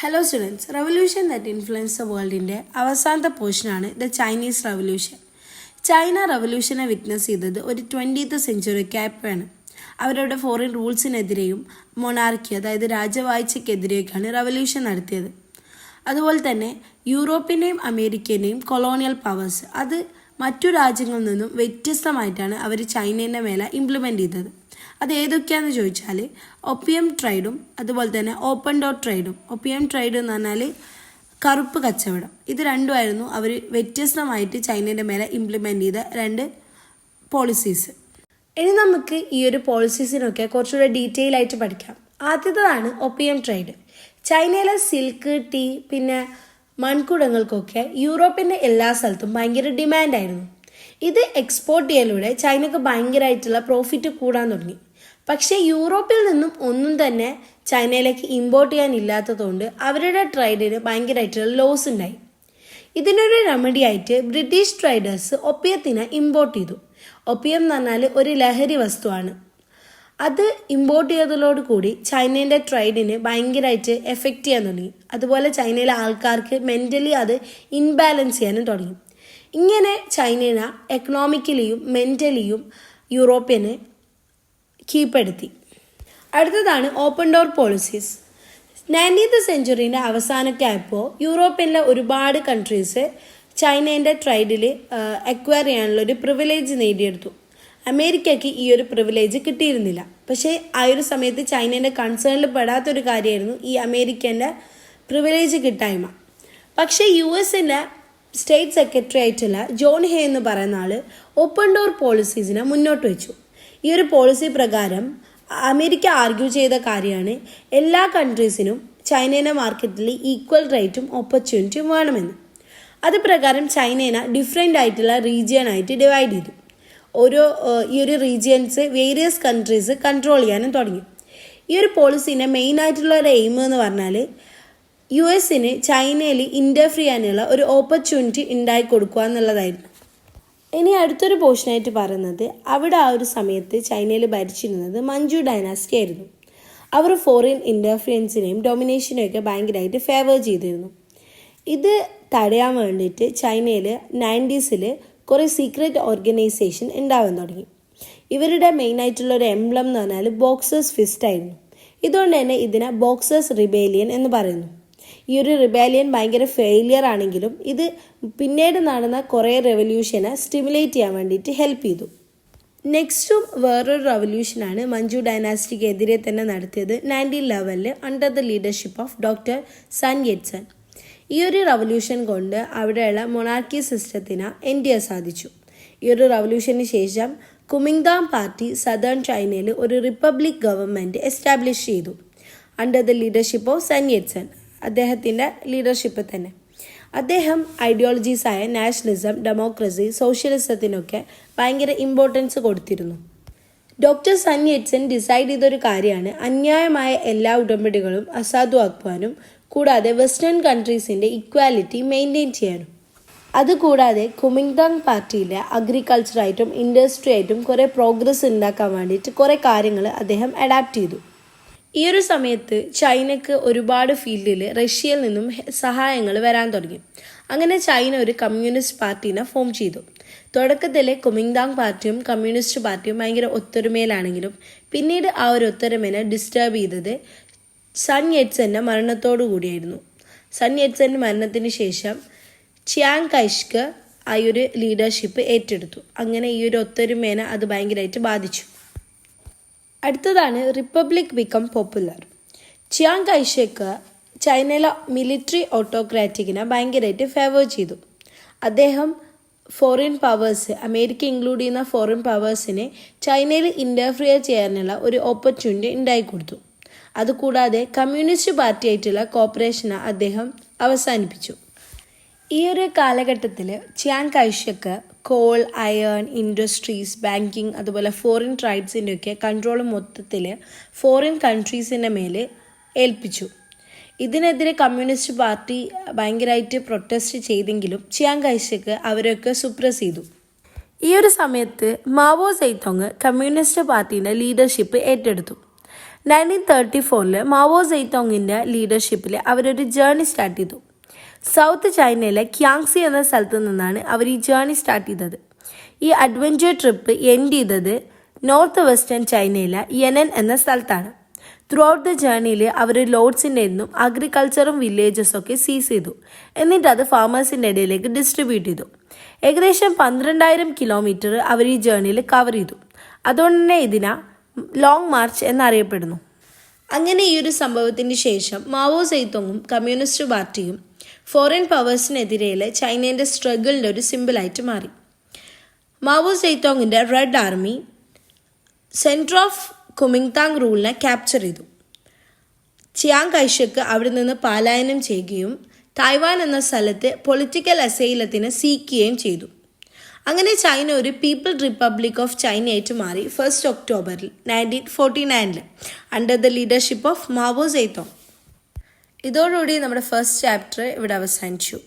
Hello students, revolution that influenced the world in അവസാനത്തെ പോർഷനാണ് the Chinese revolution. China റവല്യൂഷനെ witness ചെയ്തത് ഒരു 20th സെഞ്ചുറിക്കായപ്പോഴാണ്. അവരുടെ ഫോറിൻ റൂൾസിനെതിരെയും മൊണാർക്കി അതായത് രാജവാഴ്ചയ്ക്കെതിരെയൊക്കെയാണ് റവല്യൂഷൻ നടത്തിയത്. അതുപോലെ തന്നെ യൂറോപ്പിൻ്റെയും അമേരിക്കൻ്റെയും കൊളോണിയൽ പവേഴ്സ് അത് മറ്റു രാജ്യങ്ങളിൽ നിന്നും വ്യത്യസ്തമായിട്ടാണ് അവർ ചൈനേൻ്റെ മേലെ ഇംപ്ലിമെൻ്റ് ചെയ്തത്. അത് ഏതൊക്കെയാണെന്ന് ചോദിച്ചാൽ ഒപ്പിയം ട്രേഡും അതുപോലെ തന്നെ ഓപ്പൺ ഡോർ ട്രേഡും. ഒപ്പിയം ട്രേഡ് എന്ന് പറഞ്ഞാൽ കറുപ്പ് കച്ചവടം. ഇത് രണ്ടുമായിരുന്നു അവർ വ്യത്യസ്തമായിട്ട് ചൈനയുടെ മേലെ ഇംപ്ലിമെൻ്റ് ചെയ്ത രണ്ട് പോളിസീസ്. ഇനി നമുക്ക് ഈ ഒരു പോളിസീസിനൊക്കെ കുറച്ചുകൂടെ ഡീറ്റെയിൽ ആയിട്ട് പഠിക്കാം. ആദ്യത്തേതാണ് ഒപ്പിയം ട്രേഡ്. ചൈനയിലെ സിൽക്ക്, ടീ, പിന്നെ മൺകുടങ്ങൾക്കൊക്കെ യൂറോപ്പിൻ്റെ എല്ലാ സ്ഥലത്തും ഭയങ്കര ഡിമാൻഡായിരുന്നു. ഇത് എക്സ്പോർട്ട് ചെയ്യലൂടെ ചൈനക്ക് ഭയങ്കരമായിട്ടുള്ള പ്രോഫിറ്റ് കൂടാൻ തുടങ്ങി. പക്ഷേ യൂറോപ്പിൽ നിന്നും ഒന്നും തന്നെ ചൈനയിലേക്ക് ഇമ്പോർട്ട് ചെയ്യാനില്ലാത്തതുകൊണ്ട് അവരുടെ ട്രേഡിന് ഭയങ്കരമായിട്ടുള്ള ലോസ് ഉണ്ടായി. ഇതിനൊരു റെമഡി ആയിട്ട് ബ്രിട്ടീഷ് ട്രേഡേഴ്സ് ഒപ്പിയത്തിനെ ഇമ്പോർട്ട് ചെയ്തു. ഒപ്പിയം എന്ന് പറഞ്ഞാൽ ഒരു ലഹരി വസ്തുവാണ്. അത് ഇമ്പോർട്ട് ചെയ്തതോടുകൂടി ചൈനേൻ്റെ ട്രേഡിന് ഭയങ്കരമായിട്ട് എഫക്റ്റ് ചെയ്യാൻ തുടങ്ങി. അതുപോലെ ചൈനയിലെ ആൾക്കാർക്ക് മെൻ്റലി അത് ഇൻബാലൻസ് ചെയ്യാനും തുടങ്ങി. ഇങ്ങനെ ചൈനയെ എക്കണോമിക്കലിയും മെൻ്റലിയും യൂറോപ്പിനെ കീഴ്പ്പെടുത്തി. അടുത്തതാണ് ഓപ്പൺ ഡോർ പോളിസീസ്. 19th സെഞ്ചുറീൻ്റെ അവസാനമൊക്കെ ആയപ്പോൾ യൂറോപ്പിലെ ഒരുപാട് കൺട്രീസ് ചൈനേൻ്റെ ട്രേഡിൽ അക്വയർ ചെയ്യാനുള്ളൊരു പ്രിവിലേജ് നേടിയെടുത്തു. അമേരിക്കയ്ക്ക് ഈ ഒരു പ്രിവിലേജ് കിട്ടിയിരുന്നില്ല. പക്ഷേ ആ ഒരു സമയത്ത് ചൈനേൻ്റെ കൺസേണിൽ പെടാത്തൊരു കാര്യമായിരുന്നു ഈ അമേരിക്കൻ്റെ പ്രിവിലേജ് കിട്ടായ്മ. പക്ഷേ US സ്റ്റേറ്റ് സെക്രട്ടറി ആയിട്ടുള്ള ജോൺ ഹേ എന്ന് പറയുന്ന ആൾ ഓപ്പൺ ഡോർ പോളിസീസിനെ മുന്നോട്ട് വെച്ചു. ഈ ഒരു പോളിസി പ്രകാരം അമേരിക്ക ആർഗ്യൂ ചെയ്ത കാര്യമാണ് എല്ലാ കൺട്രീസിനും ചൈനയുടെ മാർക്കറ്റിൽ ഈക്വൽ റേറ്റും ഓപ്പർച്യൂണിറ്റിയും വേണമെന്ന്. അത് പ്രകാരം ചൈനയെ ഡിഫറെൻ്റ് ആയിട്ടുള്ള റീജിയനായിട്ട് ഡിവൈഡ് ചെയ്തു. ഈ ഒരു റീജിയൻസ് വേരിയസ് കൺട്രീസ് കൺട്രോൾ ചെയ്യാനും തുടങ്ങി. ഈ ഒരു പോളിസീൻ്റെ മെയിനായിട്ടുള്ള ഒരു എയിം എന്ന് പറഞ്ഞാൽ US ചൈനയിൽ ഇൻ്റർഫിയർ ചെയ്യാനുള്ള ഒരു ഓപ്പർച്യൂണിറ്റി ഉണ്ടായി കൊടുക്കുക എന്നുള്ളതായിരുന്നു. ഇനി അടുത്തൊരു പോർഷനായിട്ട് പറയുന്നത് അവിടെ ആ ഒരു സമയത്ത് ചൈനയിൽ ഭരിച്ചിരുന്നത് മഞ്ചു ഡൈനാസ്റ്റി ആയിരുന്നു. അവർ ഫോറിൻ ഇൻ്റർഫിയൻസിനെയും ഡൊമിനേഷനെയും ഒക്കെ ഭയങ്കരമായിട്ട് ഫേവർ ചെയ്തിരുന്നു. ഇത് തടയാൻ വേണ്ടിയിട്ട് ചൈനയിൽ 90s കുറേ സീക്രട്ട് ഓർഗനൈസേഷൻ ഉണ്ടാവാൻ തുടങ്ങി. ഇവരുടെ മെയിനായിട്ടുള്ളൊരു എംബ്ലം എന്ന് പറഞ്ഞാൽ ബോക്സേഴ്സ് ഫിസ്റ്റ് ആയിരുന്നു. ഇതുകൊണ്ട് തന്നെ ഇതിനെ ബോക്സേഴ്സ് റിബേലിയൻ എന്ന് പറയുന്നു. ഈ ഒരു റിബേലിയൻ ഭയങ്കര ഫെയിലിയർ ആണെങ്കിലും ഇത് പിന്നീട് നടന്ന കുറേ റെവല്യൂഷനെ സ്റ്റിമുലേറ്റ് ചെയ്യാൻ വേണ്ടിയിട്ട് ഹെൽപ്പ് ചെയ്തു. നെക്സ്റ്റും വേറൊരു റവല്യൂഷനാണ് മഞ്ചു ഡൈനാസ്റ്റിക്ക് എതിരെ തന്നെ നടത്തിയത് 1911 under the leadership of doctor Sun Yatsen. ഈ ഒരു റവല്യൂഷൻ കൊണ്ട് അവിടെയുള്ള മൊണാർക്കി സിസ്റ്റത്തിന് എൻഡ് ചെയ്യാൻ സാധിച്ചു. ഈ ഒരു റവല്യൂഷന് ശേഷം കുമിങ്താങ് പാർട്ടി സദേൺ ചൈനയിൽ ഒരു റിപ്പബ്ലിക് ഗവൺമെൻറ് എസ്റ്റാബ്ലിഷ് ചെയ്തു under the leadership of Sun Yatsen. അദ്ദേഹത്തിൻ്റെ ലീഡർഷിപ്പ് തന്നെ അദ്ദേഹം ഐഡിയോളജീസായ നാഷണലിസം, ഡെമോക്രസി, സോഷ്യലിസത്തിനൊക്കെ ഭയങ്കര ഇമ്പോർട്ടൻസ് കൊടുത്തിരുന്നു. ഡോക്ടർ സൺ യെറ്റ്സൺ ഡിസൈഡ് ചെയ്തൊരു കാര്യമാണ് അന്യായമായ എല്ലാ ഉടമ്പടികളും അസാധുവാക്കുവാനും കൂടാതെ വെസ്റ്റേൺ കൺട്രീസിൻ്റെ ഇക്വാലിറ്റി മെയിൻറ്റെയിൻ ചെയ്യാനും. അതുകൂടാതെ കുമിങ്താങ് പാർട്ടിയിലെ അഗ്രികൾച്ചറായിട്ടും ഇൻഡസ്ട്രി ആയിട്ടും കുറേ പ്രോഗ്രസ് ഉണ്ടാക്കാൻ വേണ്ടിയിട്ട് കുറേ കാര്യങ്ങൾ അദ്ദേഹം അഡാപ്റ്റ് ചെയ്തു. ഈ ഒരു സമയത്ത് ചൈനക്ക് ഒരുപാട് ഫീൽഡിൽ റഷ്യയിൽ നിന്നും സഹായങ്ങൾ വരാൻ തുടങ്ങി. അങ്ങനെ ചൈന ഒരു കമ്മ്യൂണിസ്റ്റ് പാർട്ടീനെ ഫോം ചെയ്തു. തുടക്കത്തിലെ കുമിങ്താങ് പാർട്ടിയും കമ്മ്യൂണിസ്റ്റ് പാർട്ടിയും ഭയങ്കര ഒത്തൊരുമയിലാണെങ്കിലും പിന്നീട് ആ ഒരു ഒത്തൊരുമയെ ഡിസ്റ്റർബ് ചെയ്തത് സൺ യെറ്റ്സൻ്റെ മരണത്തോടു കൂടിയായിരുന്നു. സൺ യെറ്റ്സൻ്റെ മരണത്തിന് ശേഷം ചിയാങ് കൈഷ്ക് ആ ഒരു ലീഡർഷിപ്പ് ഏറ്റെടുത്തു. അങ്ങനെ ഈ ഒരു ഒത്തൊരുമേനെ അത് ഭയങ്കരമായിട്ട് ബാധിച്ചു. അടുത്തതാണ് റിപ്പബ്ലിക് ബിക്കം പോപ്പുലർ. ചിയാങ് കൈഷേക്ക് ചൈനയിലെ മിലിറ്ററി ഓട്ടോക്രാറ്റിക്കിനെ ഭയങ്കരമായിട്ട് ഫേവർ ചെയ്തു. അദ്ദേഹം ഫോറിൻ പവേഴ്സ്, അമേരിക്ക ഇൻക്ലൂഡ് ചെയ്യുന്ന ഫോറിൻ പവേഴ്സിനെ ചൈനയിൽ ഇൻ്റർഫിയർ ചെയ്യാനുള്ള ഒരു ഓപ്പർച്യൂണിറ്റി ഉണ്ടായി കൊടുത്തു. അതുകൂടാതെ കമ്മ്യൂണിസ്റ്റ് പാർട്ടിയായിട്ടുള്ള കോപ്പറേഷനെ അദ്ദേഹം അവസാനിപ്പിച്ചു. ഈ ഒരു കാലഘട്ടത്തിൽ Chiang Kaishek coal, iron, industries, banking അതുപോലെ ഫോറിൻ ട്രൈബ്സിൻ്റെ ഒക്കെ കൺട്രോൾ മൊത്തത്തിൽ ഫോറിൻ കൺട്രീസിൻ്റെ മേൽ ഏൽപ്പിച്ചു. ഇതിനെതിരെ കമ്മ്യൂണിസ്റ്റ് പാർട്ടി ഭയങ്കരമായിട്ട് പ്രൊട്ടസ്റ്റ് ചെയ്തെങ്കിലും ചിയാങ് കൈഷക്ക് അവരൊക്കെ സുപ്രസ് ചെയ്തു. ഈ ഒരു സമയത്ത് മാവോ സെയ്തോങ് കമ്മ്യൂണിസ്റ്റ് പാർട്ടീൻ്റെ ലീഡർഷിപ്പ് ഏറ്റെടുത്തു. 1934 മാവോ സെയ്തോങ്ങിൻ്റെ ലീഡർഷിപ്പിൽ അവരൊരു ജേർണി സ്റ്റാർട്ട് ചെയ്തു. സൗത്ത് ചൈനയിലെ ക്യാങ്സി എന്ന സ്ഥലത്ത് നിന്നാണ് അവർ ഈ ജേർണി സ്റ്റാർട്ട് ചെയ്തത്. ഈ അഡ്വഞ്ചർ ട്രിപ്പ് എൻഡ് ചെയ്തത് നോർത്ത് വെസ്റ്റേൺ ചൈനയിലെ യെനൻ എന്ന സ്ഥലത്താണ്. ത്രൂ ഔട്ട് ദ ജേർണിയിൽ അവർ ലോഡ്സിൻ്റെ നിന്നും അഗ്രികൾച്ചറും വില്ലേജസൊക്കെ സീസ് ചെയ്തു. എന്നിട്ട് അത് ഫാമേഴ്സിൻ്റെ ഇടയിലേക്ക് ഡിസ്ട്രിബ്യൂട്ട് ചെയ്തു. ഏകദേശം 12,000 കിലോമീറ്റർ അവർ ഈ ജേർണിയിൽ കവർ ചെയ്തു. അതുകൊണ്ട് തന്നെ ഇതിനെ ലോങ് മാർച്ച് എന്നറിയപ്പെടുന്നു. അങ്ങനെ ഈ ഒരു സംഭവത്തിന് ശേഷം മാവോ സെയ്തോങ്ങും കമ്മ്യൂണിസ്റ്റ് പാർട്ടിയും ഫോറിൻ പവേഴ്സിനെതിരെയുള്ള ചൈനേൻ്റെ സ്ട്രഗിളിൻ്റെ ഒരു സിമ്പിളായിട്ട് മാറി. മാവോ സെയ്തോങ്ങിൻ്റെ red army centre of Kuomintang റൂളിനെ ക്യാപ്ചർ ചെയ്തു. ചിയാങ് കൈഷക്ക് അവിടെ നിന്ന് പലായനം ചെയ്യുകയും തായ്വാൻ എന്ന സ്ഥലത്ത് പൊളിറ്റിക്കൽ അസൈലത്തിന് സീക്കുകയും ചെയ്തു. അങ്ങനെ ചൈന ഒരു പീപ്പിൾ റിപ്പബ്ലിക് ഓഫ് ചൈനയായിട്ട് മാറി 1 ഒക്ടോബറിൽ 1949 under the leadership of Mao Zedong. ഇതോടുകൂടി നമ്മുടെ ഫസ്റ്റ് ചാപ്റ്റർ ഇവിടെ അവസാനിച്ചു.